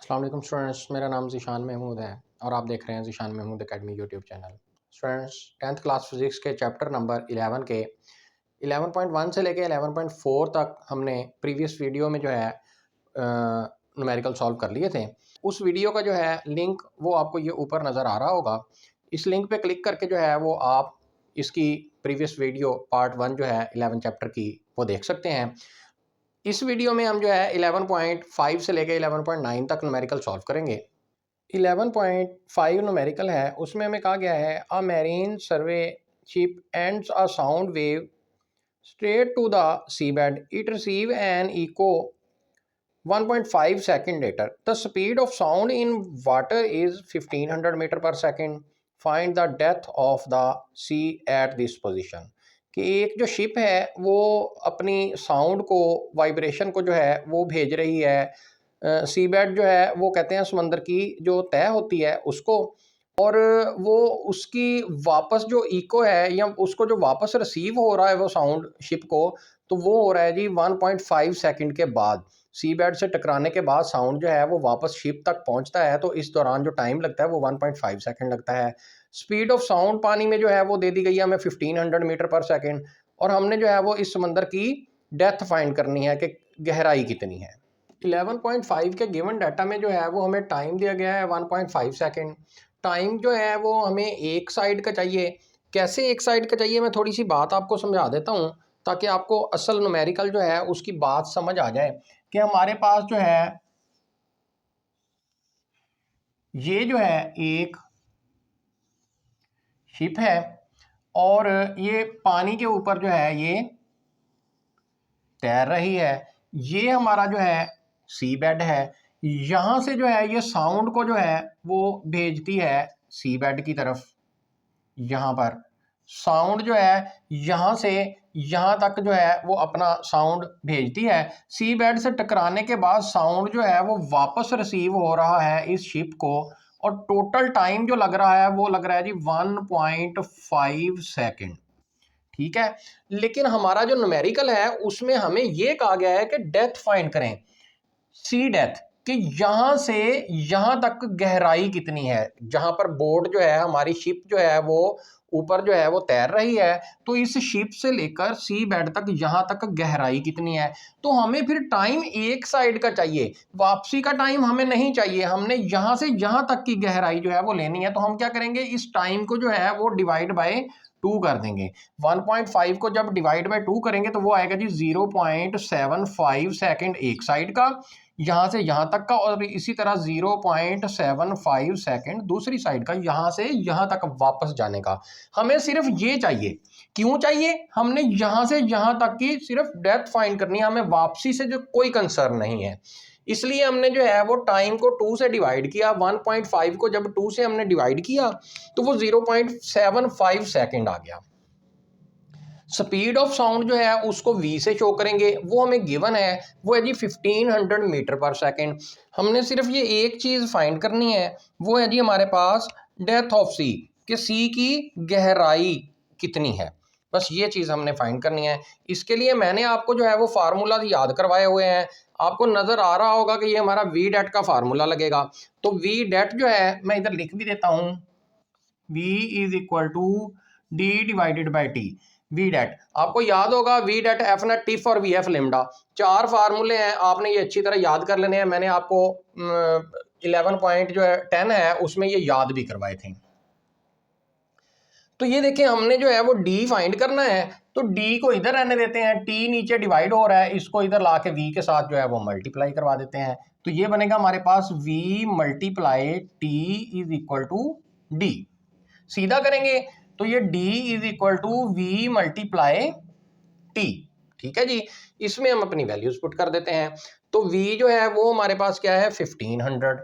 अस्सलाम वालेकुम स्टूडेंट्स, मेरा नाम ज़ीशान महमूद है और आप देख रहे हैं Zeeshan Mahmood academy YouTube channel. Students, 10th class physics के चैप्टर नंबर 11 के 11.1 से लेके 11.4 तक हमने प्रीवियस वीडियो में जो है न्यूमेरिकल सॉल्व कर लिए थे। उस वीडियो का जो है लिंक वो आपको ये ऊपर नज़र आ रहा होगा। इस लिंक पे क्लिक करके जो है वो आप इसकी प्रीवियस वीडियो पार्ट 1 जो है 11 चैप्टर की वो देख सकते हैं। इस वीडियो में हम जो है 11.5 से लेकर 11.9 तक न्यूमेरिकल सॉल्व करेंगे। 11.5 न्यूमेरिकल है, उसमें हमें कहा गया है a marine survey ship sends a sound wave straight to the seabed. It receive an echo 1.5 second later. The speed of sound in water is 1500 meter per second. Find the depth of the sea at this position. कि एक जो ship है वो अपनी sound को vibration को जो है वो भेज रही है सी बेड जो है वो कहते हैं समंदर की जो तय होती है उसको, और वो उसकी वापस जो इको है या उसको जो वापस रिसीव हो रहा है वो साउंड शिप को, तो वो हो रहा है जी 1.5 सेकंड के बाद। सी बेड से टकराने के बाद साउंड जो है वो वापस शिप तक पहुंचता है, तो इस दौरान जो टाइम लगता है वो 1.5 सेकंड लगता है। स्पीड ऑफ साउंड पानी में जो है वो दे दी गई है हमें 1500 मीटर पर सेकंड, और हमने जो है वो इस समंदर की डेप्थ फाइंड करनी है कि गहराई कितनी है। 11.5 के गिवन डाटा में जो है वो हमें टाइम दिया गया है 1.5 सेकंड। टाइम जो है वो हमें एक साइड का चाहिए। कैसे एक साइड का चाहिए, मैं थोड़ी सी बात आपको समझा देता हूँ ताकि आपको असल न्यूमेरिकल जो है उसकी बात समझ आ जाए। कि हमारे पास जो है ये जो है एक शिप है और ये पानी के ऊपर जो है ये तैर रही है। ये हमारा जो है सी बेड है। यहाँ से जो है ये साउंड को जो है वो भेजती है सी बेड की तरफ। यहाँ पर साउंड जो है यहाँ से यहाँ तक जो है वो अपना साउंड भेजती है। सी बेड से टकराने के बाद साउंड जो है वो वापस रिसीव हो रहा है इस शिप को, और टोटल टाइम जो लग रहा है वो लग रहा है जी 1.5 सेकेंड। ठीक है, लेकिन हमारा जो न्यूमेरिकल है उसमें हमें ये कहा गया है कि डेप्थ फाइंड करें, सी डेप्थ, कि यहां से यहां तक गहराई कितनी है। जहां पर बोट जो है हमारी शिप जो है वो ऊपर जो है वो तैर रही है, तो इस शिप से लेकर सी बेड तक यहां तक गहराई कितनी है। तो हमें फिर टाइम एक साइड का चाहिए, वापसी का टाइम हमें नहीं चाहिए, हमने यहां से यहां तक की गहराई जो है वो लेनी है। तो हम क्या करेंगे, इस टाइम को जो है वो डिवाइड बाय 2 कर देंगे। 1.5 को जब डिवाइड बाय 2 करेंगे तो वो आएगा जी 0.75 सेकेंड एक साइड का, यहां से यहां तक का, और इसी तरह 0.75 सेकेंड दूसरी साइड का, यहां से यहां तक वापस जाने का। हमें सिर्फ ये चाहिए। क्यों चाहिए? हमने यहां से यहां तक की सिर्फ डेप्थ फाइंड करनी है, हमें वापसी से जो कोई कंसर्न नहीं है। इसलिए हमने जो है वो टाइम को 2 से डिवाइड किया। 1.5 को जब 2 से हमने डिवाइड किया तो वो 0.75 सेकेंड आ गया। स्पीड ऑफ साउंड जो है उसको v से शो करेंगे, वो हमें गिवन है, वो है जी 1500 मीटर पर सेकेंड। हमने सिर्फ ये एक चीज़ फाइंड करनी है, वो है जी हमारे पास डेप्थ ऑफ सी, कि सी की गहराई कितनी है। बस ये चीज़ हमने फाइंड करनी है। इसके लिए मैंने आपको जो है वो फार्मूला याद करवाए हुए हैं। आपको नज़र आ रहा होगा कि ये हमारा वी डेट का फार्मूला लगेगा। तो वी डेट जो है मैं इधर लिख भी देता हूँ, v is equal to d divided by t. V d t आपको याद होगा, वी डेट एफ नेट टिफ और वी एफ लिमडा, 4 फार्मूले हैं, आपने ये अच्छी तरह याद कर लेने हैं। मैंने आपको 11 पॉइंट जो है 10 है उसमें ये याद भी करवाए थे। तो ये देखिए हमने जो है वो डी फाइंड करना है, तो डी को इधर रहने देते हैं, टी नीचे डिवाइड हो रहा है, इसको इधर ला के वी के साथ जो है वो मल्टीप्लाई करवा देते हैं। तो ये बनेगा हमारे पास v multiply t is equal to d. सीधा करेंगे तो ये d is equal to v multiply t. ठीक है जी, इसमें हम अपनी वैल्यूज पुट कर देते हैं। तो v जो है वो हमारे पास क्या है 1500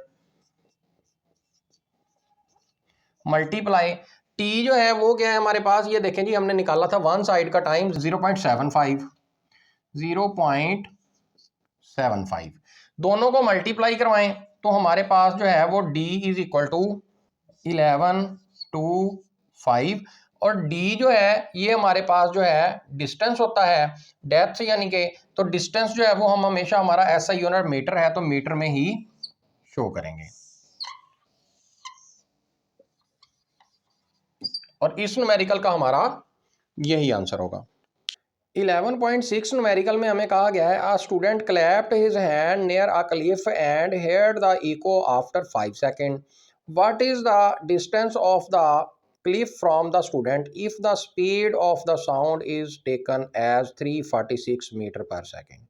मल्टीप्लाई t जो है वो क्या है हमारे पास, ये देखें जी हमने निकाला था वन साइड का टाइम 0.75 दोनों को मल्टीप्लाई करवाएं तो हमारे पास जो है वो d इज इक्वल टू 11.25, और d जो है ये हमारे पास जो है डिस्टेंस होता है डेप्थ यानी कि, तो डिस्टेंस जो है वो हम हमेशा, हमारा ऐसा यूनिट मीटर है तो मीटर में ही शो करेंगे। और इस न्यूमेरिकल का हमारा यही आंसर होगा। 11.6 न्यूमेरिकल में हमें कहा गया है a student clapped his hand near a cliff and heard the echo after 5 second. What is the distance of the cliff from the student if the speed of the sound is taken as 346 metre per second.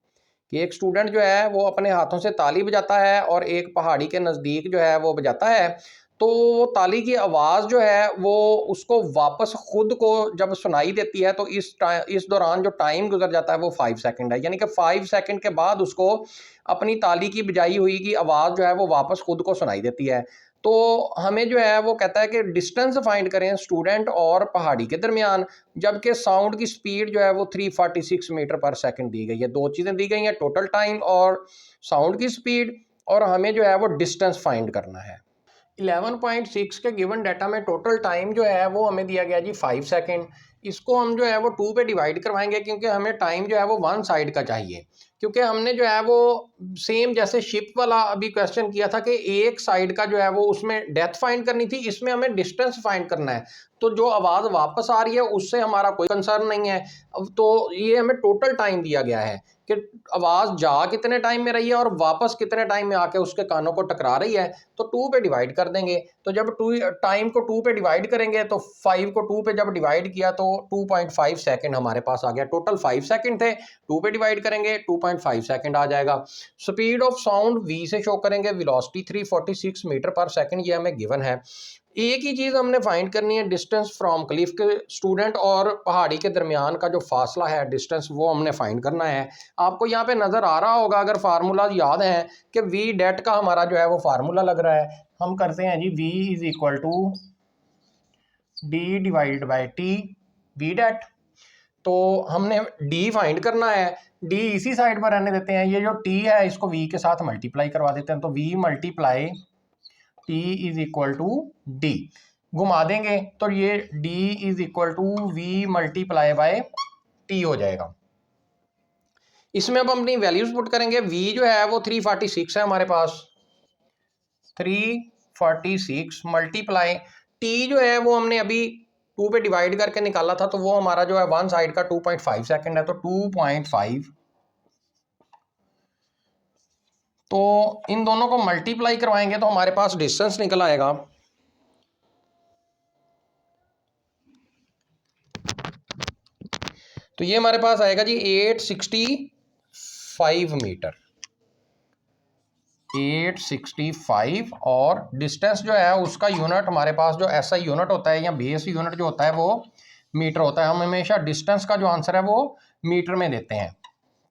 कि एक student जो है वो अपने हाथों से ताली बजाता है और एक पहाड़ी के नज़दीक जो है वो बजाता है, तो वो ताली की आवाज़ जो है वो उसको वापस खुद को जब सुनाई देती है तो इस दौरान जो टाइम गुजर जाता है वो 5 सेकंड है। यानी कि 5 सेकंड के बाद उसको अपनी ताली की बजाई हुई की आवाज़ जो है वो वापस खुद को सुनाई देती है। तो हमें जो है वो कहता है कि डिस्टेंस फाइंड करें स्टूडेंट और पहाड़ी के दरमियान, जबकि साउंड की स्पीड जो है वो 346 मीटर पर सेकंड दी गई है। दो चीज़ें दी गई हैं, टोटल टाइम और साउंड की स्पीड, और हमें जो है वो डिस्टेंस फाइंड करना है। 11.6 के गिवन डाटा में टोटल टाइम जो है वो हमें दिया गया जी 5 सेकंड। इसको हम जो है वो 2 पे डिवाइड करवाएंगे क्योंकि हमें टाइम जो है वो वन साइड का चाहिए। क्योंकि हमने जो है वो सेम जैसे शिप वाला अभी क्वेश्चन किया था कि एक साइड का जो है वो उसमें डेप्थ फाइंड करनी थी, इसमें हमें डिस्टेंस फाइंड करना है। तो जो आवाज़ वापस आ रही है उससे हमारा कोई कंसर्न नहीं है। अब तो ये हमें टोटल टाइम दिया गया है कि आवाज़ जा कितने टाइम में रही है और वापस कितने टाइम में आके उसके कानों को टकरा रही है, तो 2 पे डिवाइड कर देंगे। तो जब टाइम को 2 पे डिवाइड करेंगे तो 5 को 2 पे जब डिवाइड किया तो 2.5 सेकंड हमारे पास आ गया। टोटल 5 सेकंड थे, 2 पे डिवाइड करेंगे 2.5 सेकंड आ जाएगा। स्पीड ऑफ साउंड v से शो करेंगे, वेलोसिटी 346 मीटर पर सेकंड ये हमें गिवन है। एक ही चीज़ हमने फाइंड करनी है, डिस्टेंस फ्रॉम क्लिफ के स्टूडेंट और पहाड़ी के दरमियान का जो फासला है डिस्टेंस वो हमने फाइंड करना है। आपको यहाँ पे नज़र आ रहा होगा अगर फार्मूला याद है कि वी डेट का हमारा जो है वो फार्मूला लग रहा है। हम करते हैं जी v is equal to d divide by t, v d t. तो हमने d फाइंड करना है, d इसी साइड पर रहने देते हैं, ये जो t है इसको v के साथ मल्टीप्लाई करवा देते हैं। तो v multiply t is equal to d, घुमा देंगे तो ये d is equal to v multiply by t हो जाएगा। इसमें अब हम अपनी वैल्यूज पुट करेंगे। v जो है वो 346 है हमारे पास, 346 मल्टीप्लाई t जो है वो हमने अभी 2 पे डिवाइड करके निकाला था, तो वो हमारा जो है वन साइड का 2.5 सेकंड है, तो 2.5, तो इन दोनों को मल्टीप्लाई करवाएंगे तो हमारे पास डिस्टेंस निकल आएगा। तो ये हमारे पास आएगा जी 865 मीटर, 865। और डिस्टेंस जो है उसका यूनिट हमारे पास जो ऐसा यूनिट होता है या बेस यूनिट जो होता है वो मीटर होता है। हम हमेशा डिस्टेंस का जो आंसर है वो मीटर में देते हैं।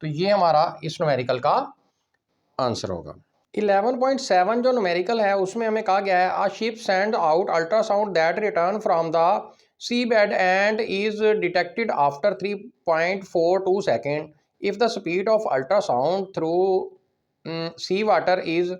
तो ये हमारा इस न्यूमेरिकल का आंसर होगा। 11.7 जो न्यूमेरिकल है उसमें हमें कहा गया है a ship send out ultrasound that return from the sea bed and is detected after 3.42 second if the speed of ultrasound through sea water is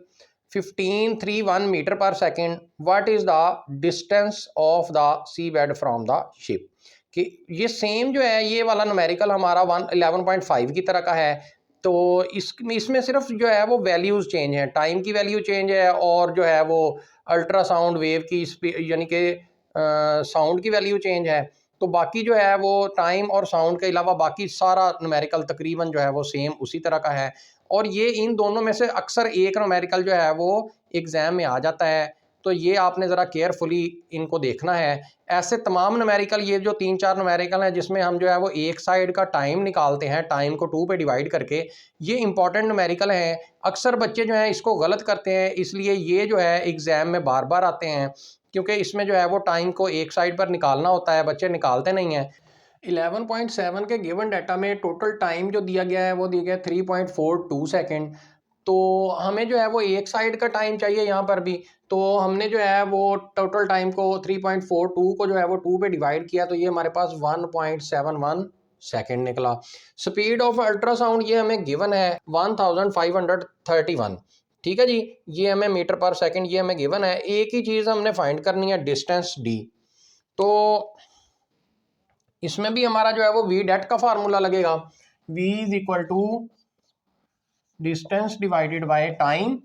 1531 metre per second. What is the distance of the sea bed from the ship. कि ये same जो है ये वाला numerical हमारा 11.5 की तरह का है। तो इसमें सिर्फ जो है वो वैल्यूज़ चेंज हैं, टाइम की वैल्यू चेंज है और जो है वो अल्ट्रासाउंड वेव की यानी कि साउंड की वैल्यू चेंज है। तो बाकी जो है वो टाइम और साउंड के अलावा बाकी सारा न्यूमेरिकल तकरीबन जो है वो सेम उसी तरह का है। और ये इन दोनों में से अक्सर एक न्यूमेरिकल जो है वो एग्ज़ाम में आ जाता है, तो ये आपने ज़रा केयरफुली इनको देखना है। ऐसे तमाम न्यूमेरिकल, ये जो 3-4 न्यूमेरिकल हैं जिसमें हम जो है वो एक साइड का टाइम निकालते हैं, टाइम को 2 पे डिवाइड करके, ये इंपॉर्टेंट न्यूमेरिकल हैं। अक्सर बच्चे जो हैं इसको गलत करते हैं, इसलिए ये जो है एग्ज़ाम में बार बार आते हैं, क्योंकि इसमें जो है वो टाइम को एक साइड पर निकालना होता है, बच्चे निकालते नहीं हैं। 11.7 के गिवन डाटा में टोटल टाइम जो दिया गया है वो दिया गया है 3.42 सेकेंड। तो हमें जो है वो एक साइड का टाइम चाहिए यहाँ पर भी, तो हमने जो है वो टोटल टाइम को 3.42 को जो है वो 2 पे डिवाइड किया, तो ये हमारे पास 1.71 सेकेंड निकला। स्पीड ऑफ अल्ट्रासाउंड ये हमें गिवन है 1531, ठीक है जी, ये हमें मीटर पर सेकेंड ये हमें गिवन है। एक ही चीज़ हमने फाइंड करनी है, डिस्टेंस डी। तो इसमें भी हमारा जो है वो वी डेट का फार्मूला लगेगा, v is equal to distance divided by time.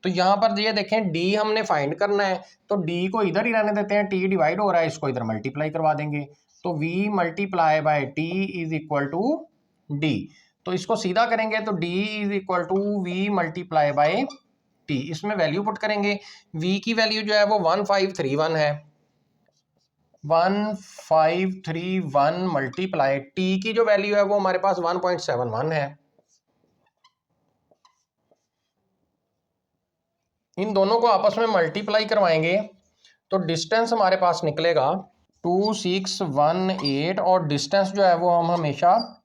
तो यहाँ पर ये देखें डी हमने फाइंड करना है, तो डी को इधर ही रहने देते हैं, टी डिवाइड हो रहा है, इसको इधर मल्टीप्लाई करवा देंगे, तो v multiply by t is equal to d. तो इसको सीधा करेंगे तो d is equal to v multiply by t, इसमें वैल्यू पुट करेंगे, वी की वैल्यू जो है वो 1531 है, 1531 मल्टीप्लाई टी की जो वैल्यू है वो हमारे पास 1.71 है। इन दोनों को आपस में मल्टीप्लाई करवाएंगे तो डिस्टेंस हमारे पास निकलेगा 2618, और डिस्टेंस जो है वो हम हमेशा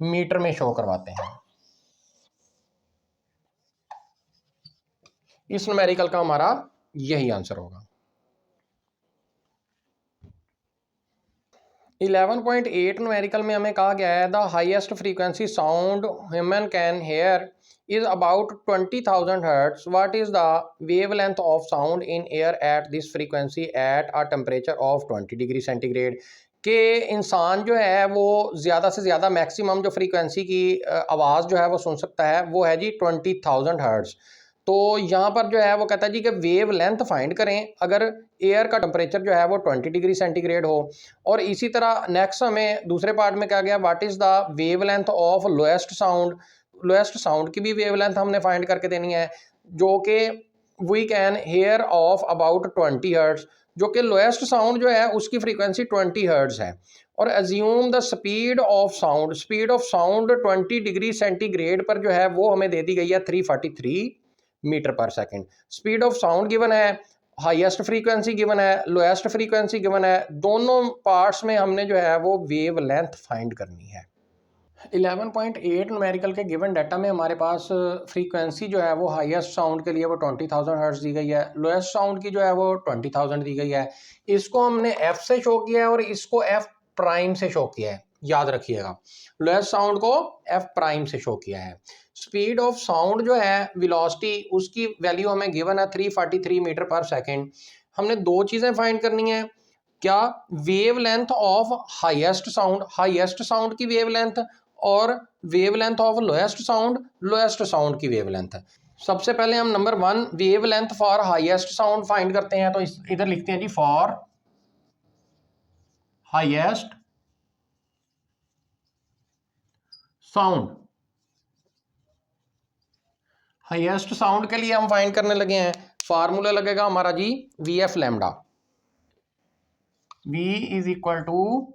मीटर में शो करवाते हैं। इस न्यूमेरिकल का हमारा यही आंसर होगा। 11.8 न्यूमेरिकल में हमें कहा गया है the highest frequency sound human can hear is about 20,000 hertz. What is the wavelength of sound in air at this frequency at a temperature of 20 degree centigrade? कि इंसान जो है वो ज़्यादा से ज़्यादा मैक्सिमम जो फ्रीक्वेंसी की आवाज़ जो है वो सुन सकता है वो है जी 20,000 हर्ट्ज़। तो यहाँ पर जो है वो कहता है जी कि वेव लेंथ फाइंड करें अगर एयर का टेम्परेचर जो है वो 20 डिग्री सेंटीग्रेड हो। और इसी तरह नेक्स्ट हमें दूसरे पार्ट में क्या गया, what is the wave length of lowest sound, lowest sound की भी वेवलेंथ हमने फाइंड करके देनी है, जो कि we can hear of about 20 hertz, जो कि लोएस्ट साउंड जो है उसकी फ्रीक्वेंसी 20 हर्ट्ज है। और assume the speed of sound, speed of sound 20 degree centigrade पर जो है वो हमें दे दी गई है 343 metre per second. Speed of sound given है, हाईएस्ट फ्रीक्वेंसी गिवन है, लोएस्ट फ्रीक्वेंसी गिवन है, दोनों पार्ट्स में हमने जो है वो वेव लेंथ फाइंड करनी है। 11.8 न्यूमेरिकल के गिवन डाटा में हमारे पास फ्रीक्वेंसी जो है वो हाईएस्ट साउंड के लिए वो 20,000 हर्ट्ज दी गई है, लोएस्ट साउंड की जो है वो 20,000 दी गई है। इसको हमने एफ से शो किया है और इसको एफ प्राइम से शो किया है, याद रखिएगा, लोएस्ट साउंड को एफ प्राइम से शो किया है। स्पीड ऑफ साउंड जो है वेलोसिटी उसकी वैल्यू हमें गिवन है 343 मीटर पर सेकेंड। हमने दो चीज़ें फाइंड करनी है, क्या wave length of highest sound, highest sound की वेव लेंथ, और wavelength of lowest sound, lowest sound की वेवलेंथ। सबसे पहले हम number 1 wavelength for highest sound find करते हैं, तो इधर लिखते हैं जी for highest sound. Highest sound के लिए हम फाइंड करने लगे हैं, फार्मूला लगेगा हमारा जी v f lambda, v is equal to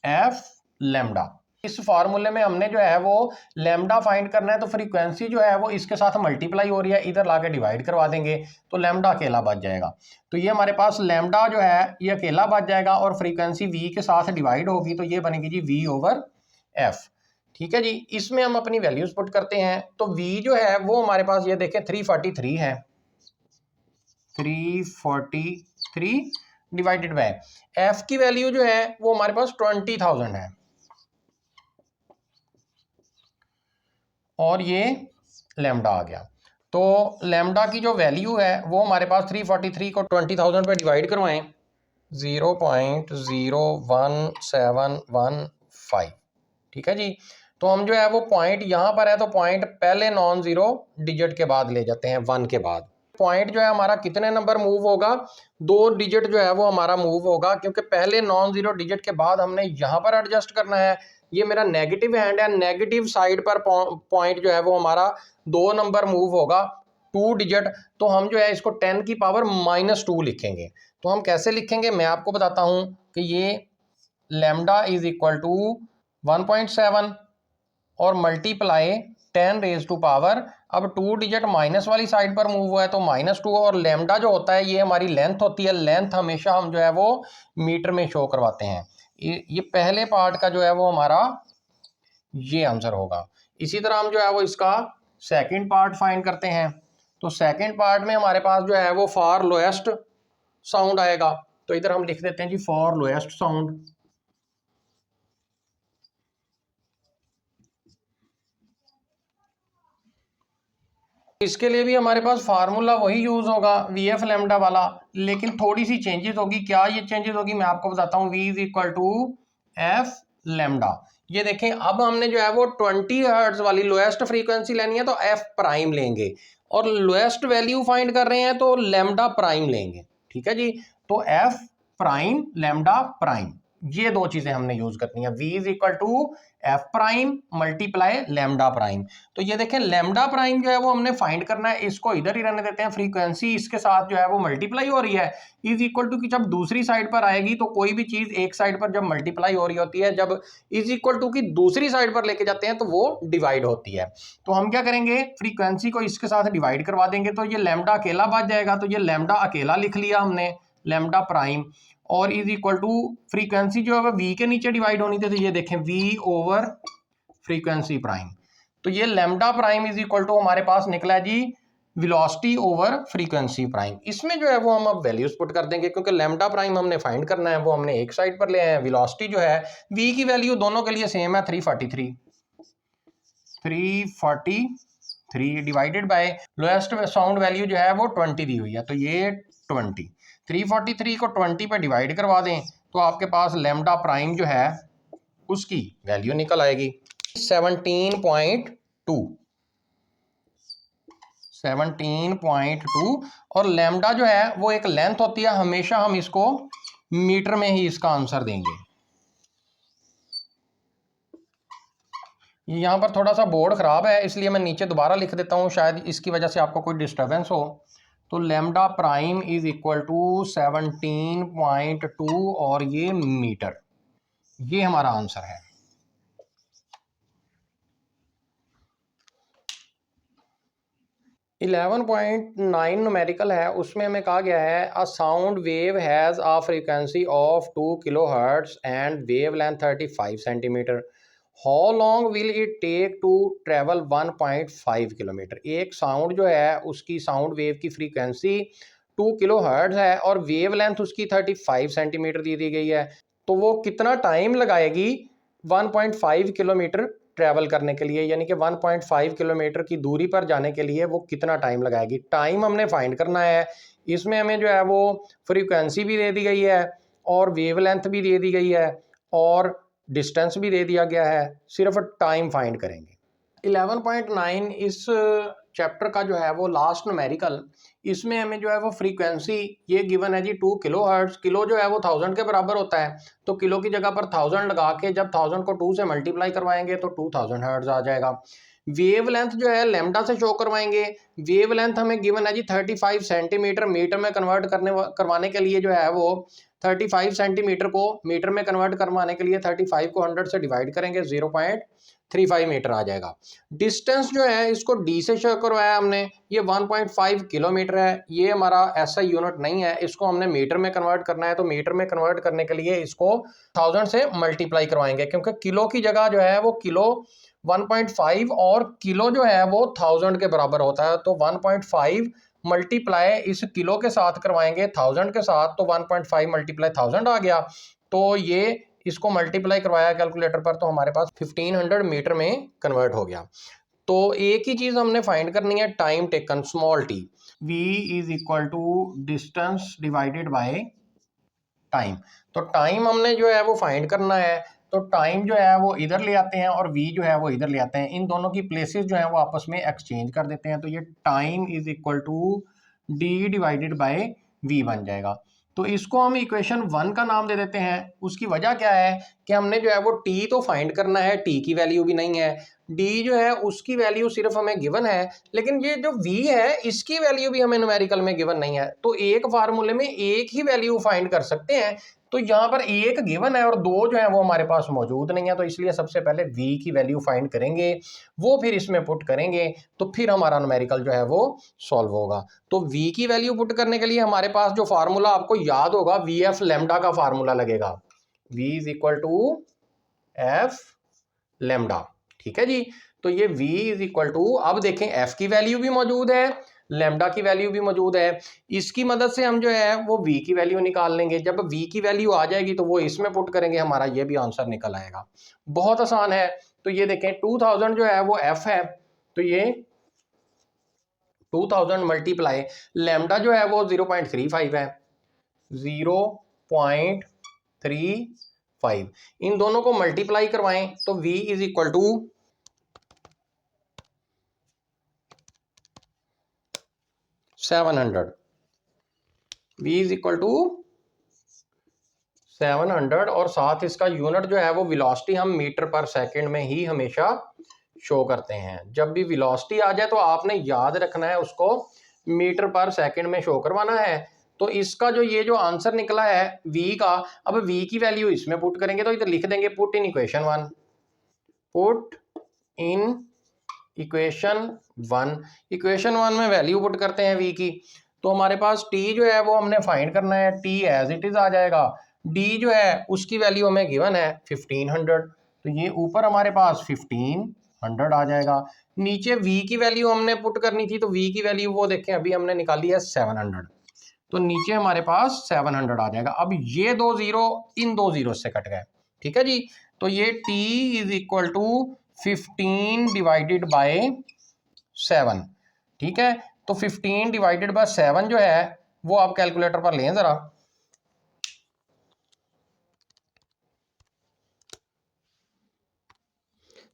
f lambda. इस फार्मूले में हमने जो है वो लैम्डा फाइंड करना है, तो फ्रीक्वेंसी जो है वो इसके साथ मल्टीप्लाई हो रही है, इधर लाके डिवाइड करवा देंगे तो लैम्डा अकेला बच जाएगा। तो ये हमारे पास लैम्डा जो है ये अकेला बच जाएगा और फ्रीक्वेंसी वी के साथ डिवाइड होगी, तो ये बनेगी जी वी ओवर एफ। ठीक है जी, इसमें हम अपनी वैल्यूज पुट करते हैं, तो वी जो है वो हमारे पास ये देखें 343 है, 343 डिवाइडेड बाय एफ की वैल्यू जो है वो हमारे पास 20,000 है, और ये लैम्डा आ गया। तो लैम्डा की जो वैल्यू है वो हमारे पास 343 को 20,000 पे डिवाइड करवाएं, 0.01715। ठीक है जी, तो हम जो है वो पॉइंट यहाँ पर है तो पॉइंट पहले नॉन जीरो डिजिट के बाद ले जाते हैं, 1 के बाद। पॉइंट जो है हमारा कितने नंबर मूव होगा, 2 डिजिट जो है वो हमारा मूव होगा, क्योंकि पहले नॉन जीरो डिजिट के बाद हमने यहाँ पर एडजस्ट करना है। ये मेरा नेगेटिव हैंड है, नेगेटिव साइड पर पॉइंट जो है वो हमारा 2 नंबर मूव होगा, 2 डिजिट। तो हम जो है इसको 10 की पावर -2 लिखेंगे। तो हम कैसे लिखेंगे मैं आपको बताता हूँ कि ये लैम्डा इज इक्वल टू 1.7 और मल्टीप्लाई 10 रेज टू पावर, अब 2 डिजिट माइनस वाली साइड पर मूव हुआ है तो -2, और लैम्डा जो होता है ये हमारी लेंथ होती है, लेंथ हमेशा हम जो है वो मीटर में शो करवाते हैं। ये पहले पार्ट का जो है वो हमारा ये आंसर होगा। इसी तरह हम जो है वो इसका सेकंड पार्ट फाइंड करते हैं, तो सेकंड पार्ट में हमारे पास जो है वो फॉर लोएस्ट साउंड आएगा, तो इधर हम लिख देते हैं जी फॉर लोएस्ट साउंड। इसके लिए भी हमारे पास फार्मूला वही यूज होगा वी एफ लैम्डा वाला, लेकिन थोड़ी सी चेंजेस होगी। क्या ये चेंजेस होगी मैं आपको बताता हूँ, v is equal to f lambda. ये देखें अब हमने जो है वो 20 हर्ट्ज वाली लोएस्ट फ्रीक्वेंसी लेनी है तो एफ प्राइम लेंगे, और लोएस्ट वैल्यू फाइंड कर रहे हैं तो लैम्डा प्राइम लेंगे, ठीक है जी। तो एफ प्राइम लैम्डा प्राइम, ये दो चीजें हमने यूज करनी है। v is equal to f prime multiply lambda prime. तो ये देखें लैम्डा प्राइम जो है वो हमने फाइंड करना है, इसको इधर ही रहने देते हैं, फ्रीक्वेंसी इसके साथ जो है वो मल्टीप्लाई हो रही है, इज इक्वल टू कि जब दूसरी साइड पर आएगी तो कोई भी चीज एक साइड पर जब मल्टीप्लाई हो रही होती है, जब इज इक्वल टू की दूसरी साइड पर लेके जाते हैं तो वो डिवाइड होती है। तो हम क्या करेंगे, फ्रीक्वेंसी को इसके साथ डिवाइड करवा देंगे, तो ये लैम्डा अकेला बच जाएगा, तो ये लैम्डा अकेला लिख लिया हमने लैम्डा प्राइम, और इज इक्वल टू फ्रीक्वेंसी जो है वी के नीचे डिवाइड होनी थी, तो ये देखें वी ओवर फ्रीक्वेंसी प्राइम। तो ये lambda prime is equal to हमारे पास निकला है जी वेलोसिटी ओवर फ्रीक्वेंसी प्राइम। इसमें जो है वो हम अब वैल्यूज पुट कर देंगे, क्योंकि लैम्डा प्राइम हमने फाइंड करना है, वो हमने एक साइड पर ले आए हैं। वेलोसिटी जो है वी की वैल्यू दोनों के लिए सेम है 343 divided by lowest sound value जो है वो 20 दी हुई है, तो ये 20, 343 को 20 पे डिवाइड करवा दें तो आपके पास लैम्डा प्राइम जो है उसकी वैल्यू निकल आएगी 17.2 और लैम्डा जो है वो एक लेंथ होती है, हमेशा हम इसको मीटर में ही इसका आंसर देंगे। यहाँ पर थोड़ा सा बोर्ड खराब है इसलिए मैं नीचे दोबारा लिख देता हूँ, शायद इसकी वजह से आपको कोई डिस्टर्बेंस हो। तो lambda prime is equal to 17.2 और ये मीटर, ये हमारा आंसर है। 11.9 न्यूमेरिकल है, उसमें हमें कहा गया है a sound wave has a frequency of 2 kilohertz and wavelength 35 centimetre. How long will it take to travel 1.5 kilometre. एक साउंड जो है उसकी साउंड वेव की फ्रीक्वेंसी 2 किलोहर्ट्ज है और वेव लेंथ उसकी 35 सेंटीमीटर दी गई है, तो वो कितना टाइम लगाएगी 1.5 किलोमीटर ट्रैवल करने के लिए, यानी कि 1.5 किलोमीटर की दूरी पर जाने के लिए वो कितना टाइम लगाएगी। टाइम हमने फाइंड करना है, इसमें हमें जो है वो फ्रीक्वेंसी भी दे दी गई है और वेवलेंथ भी दे दी गई है और डिस्टेंस भी दे दिया गया है, सिर्फ टाइम फाइंड करेंगे। 11.9 इस चैप्टर का जो है वो लास्ट न्यूमेरिकल, इसमें हमें जो है वो फ्रीक्वेंसी ये गिवन है जी 2 किलो हर्ट्ज। किलो जो है वो 1000 के बराबर होता है, तो किलो की जगह पर 1000 लगा के जब 1000 को 2 से मल्टीप्लाई करवाएंगे तो 2000 हर्ट्ज आ जाएगा। वेव लेंथ जो है लैम्डा से शो करवाएंगे, वेव लेंथ हमें गिवन है जी 35 सेंटीमीटर, मीटर में कन्वर्ट करवाने के लिए जो है वो 35 सेंटीमीटर को मीटर में कन्वर्ट करवाने के लिए 35 को 100 से डिवाइड करेंगे 0.35 मीटर आ जाएगा। डिस्टेंस जो है इसको डी से शो करवाया हमने, ये 1.5 किलोमीटर है, ये हमारा ऐसा यूनिट नहीं है, इसको हमने मीटर में कन्वर्ट करना है, तो मीटर में कन्वर्ट करने के लिए इसको 1000 से मल्टीप्लाई करवाएंगे, क्योंकि किलो की जगह जो है वो किलो 1.5 और किलो जो है वो 1000 के बराबर होता है, तो 1.5 मल्टीप्लाई इस किलो के साथ करवाएंगे 1000 के साथ, तो 1.5 मल्टीप्लाई 1000 आ गया, तो ये इसको मल्टीप्लाई करवाया कैलकुलेटर पर तो हमारे पास 1500 मीटर में कन्वर्ट हो गया। तो एक ही चीज हमने फाइंड करनी है, time taken small t. v is equal to distance divided by time. तो टाइम हमने जो है वो फाइंड करना है, तो टाइम जो है वो इधर ले आते हैं और v जो है वो इधर ले आते हैं, इन दोनों की प्लेसेस जो है वो आपस में एक्सचेंज कर देते हैं, तो ये time is equal to d divided by v बन जाएगा। तो इसको हम इक्वेशन 1 का नाम दे देते हैं। उसकी वजह क्या है कि हमने जो है वो t तो फाइंड करना है, t की वैल्यू भी नहीं है, d जो है उसकी वैल्यू सिर्फ हमें गिवन है, लेकिन ये जो v है इसकी वैल्यू भी हमें न्यूमेरिकल में गिवन नहीं है, तो एक फार्मूले में एक ही वैल्यू फाइंड कर सकते हैं, तो यहाँ पर एक गिवन है और दो जो है वो हमारे पास मौजूद नहीं है, तो इसलिए सबसे पहले v की वैल्यू फाइंड करेंगे, वो फिर इसमें पुट करेंगे, तो फिर हमारा न्यूमेरिकल जो है वो सॉल्व होगा। तो v की वैल्यू पुट करने के लिए हमारे पास जो फार्मूला आपको याद होगा वी एफ लेमडा का फार्मूला लगेगा, v is equal to f lambda, ठीक है जी। तो ये v इज इक्वल टू, अब देखें f की वैल्यू भी मौजूद है, लैम्डा की वैल्यू भी मौजूद है, इसकी मदद से हम जो है वो v की वैल्यू निकाल लेंगे, जब v की वैल्यू आ जाएगी तो वो इसमें पुट करेंगे, हमारा ये भी आंसर निकल आएगा। बहुत आसान है। तो ये देखें 2000 जो है वो f है, तो ये 2000 मल्टीप्लाई लैम्डा जो है वो 0.35 है, 0.35, इन दोनों को मल्टीप्लाई करवाएं तो v is equal to 700, v is equal to 700 और साथ इसका यूनिट जो है वो वेलोसिटी हम मीटर पर सेकंड में ही हमेशा शो करते हैं। जब भी वेलोसिटी आ जाए तो आपने याद रखना है उसको मीटर पर सेकंड में शो करवाना है। तो इसका जो जो आंसर निकला है v का, अब v की वैल्यू इसमें पुट करेंगे तो इधर लिख देंगे put in equation 1, put in equation 1। Equation 1 में वैल्यू पुट करते हैं v की, तो हमारे पास t जो है वो हमने फाइंड करना है, t एज इट इज आ जाएगा। d जो है उसकी वैल्यू हमें गिवन है 1500, तो ये ऊपर हमारे पास 1500 आ जाएगा। नीचे v की वैल्यू हमने पुट करनी थी, तो v की वैल्यू वो देखें अभी हमने निकाली है 700, तो नीचे हमारे पास 700 आ जाएगा। अब ये 2 जीरो इन 2 जीरो से कट गए, ठीक है जी। तो ये t is equal to 15 divided by 7, ठीक है। तो 15 डिवाइडेड बाय 7 जो है वो आप कैलकुलेटर पर लें जरा,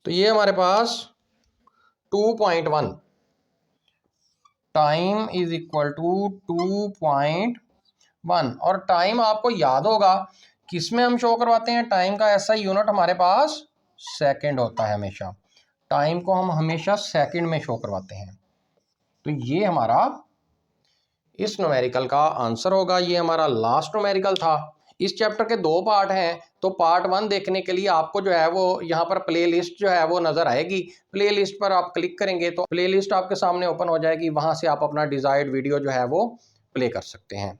तो ये हमारे पास 2.1 टाइम इज इक्वल टू 2.1। और टाइम आपको याद होगा किसमें हम शो करवाते हैं, टाइम का ऐसा यूनिट हमारे पास सेकंड होता है हमेशा, टाइम को हम हमेशा सेकंड में शो करवाते हैं। तो ये हमारा इस न्यूमेरिकल का आंसर होगा। ये हमारा लास्ट न्यूमेरिकल था। इस चैप्टर के 2 पार्ट हैं, तो पार्ट 1 देखने के लिए आपको जो है वो यहाँ पर प्लेलिस्ट जो है वो नज़र आएगी। प्लेलिस्ट पर आप क्लिक करेंगे तो प्लेलिस्ट आपके सामने ओपन हो जाएगी, वहाँ से आप अपना डिज़ायर्ड वीडियो जो है वो प्ले कर सकते हैं।